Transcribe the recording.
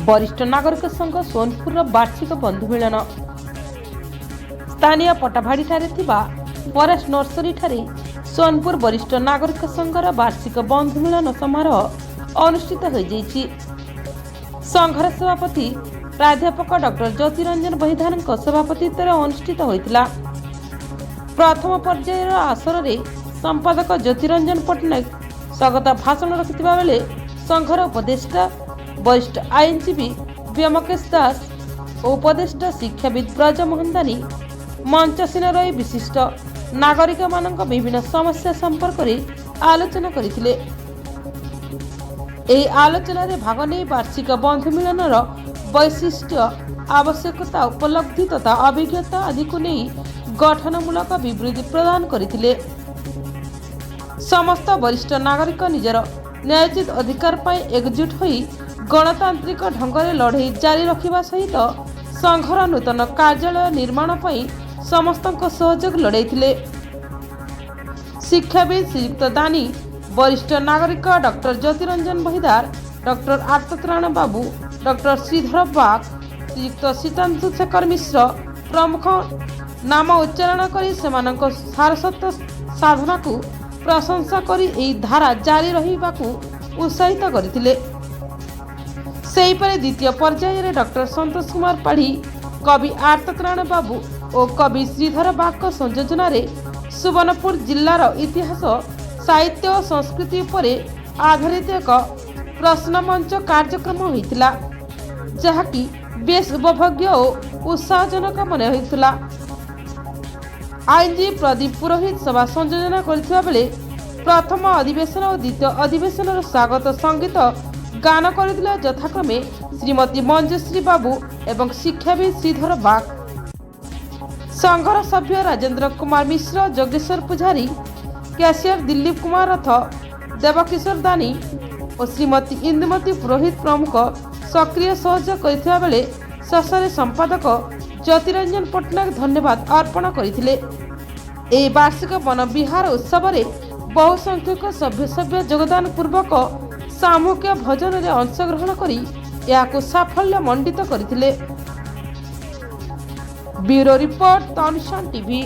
वरिष्ठ नागरिक संघ सोनपुर वार्षिक बंधु मिलन स्थानीय पटाभाड़ी फरेस्ट नर्सरी सोनपुर वरिष्ठ नागरिक संघर वार्षिक बंधु मिलन समारोह अनुष्ठित हो जाइछि। संघर सभापति प्राध्यापक डॉक्टर ज्योतिरंजन बहिदार सभापतित्व अनुष्ठित होइतिला। प्रथम पर्याय आसर में संपादक ज्योतिरंजन पट्टनायक स्वागत भाषण रखिथिबा बेले संघर उपदेष्टा वरिष्ठ आईनजीवी व्योमकेश दास और उपदेष्टा शिक्षाविद ब्रज मोहनदानी मंचसीन रही विशिष्ट नागरिक मानक विभिन्न समस्या संपर्क में आलोचना करथिले। एही आलोचना रे भाग नै वार्षिक बंधु मिलनर वैशिष्ट्य आवश्यकता उपलब्धि तथा अभिज्ञता आदि को नहीं गठनमूलक विवृत्ति प्रदान करथिले। समस्त वरिष्ठ नागरिक निजर न्यायोचित अधिकार पाई एकजुट होई गणतांत्रिक ढंगरे लड़ाई जारी रखिबा सहित संघर नूतन कार्यालय निर्माण पाई समस्तक सहयोग लड़ाइथिले। शिक्षाविद श्रीयुक्त दानी, वरिष्ठ नागरिक डॉक्टर ज्योतिरंजन बहिदार, डॉक्टर आर्तत्राण बाबू, डॉक्टर श्रीधर बाग, श्रीयुक्त शीतांशु शेखर मिश्र प्रमुख नाम उच्चारण करी सेमानक सारस्वत साधना को प्रशंसा करी एही धारा जारी रहिबाकू उत्साहित करथिले। सेहीपरि द्वितीय पर्याय रे डॉक्टर संतोष कुमार पाढ़ी, कवि आर्तत्राण बाबू और कवि श्रीधर बाग संयोजन रे सुवर्णपुर जिल्लार इतिहास साहित्य और संस्कृति उपरे आधारित एक प्रश्न मंच कार्यक्रम होइतिला, जहाँकि बेस उपभोग्य और उत्साहजनक मन होइतिला। आईनजीवी प्रदीप पुरोहित सभा संयोजन करथिबा बेले प्रथम अधिवेशन और द्वितीय अधिवेशन स्वागत संगीत गान करथिले यथाक्रमे श्रीमती मंजुश्री बाबू एवं शिक्षाविद श्रीधर बाग। संघर सभ्य राजेंद्र कुमार मिश्र, जोगेश्वर पुजारी, कैशियर दिलीप कुमार रथ, देवकिशोर दानी और श्रीमती इंदुमती पुरोहित प्रमुख सक्रिय सहयोग करथिबा बेले शेषरे संपादक ज्योतिरंजन पट्टनायक धन्यवाद अर्पण करथिले। एही वार्षिक वन विहार उत्सव रे बहु संख्यक सभ्य योगदान पूर्वक सामूहिक भजन रे अंशग्रहण करी याकु साफल्य मंडित करथिले। ब्यूरो रिपोर्ट, तनिषान टीवी।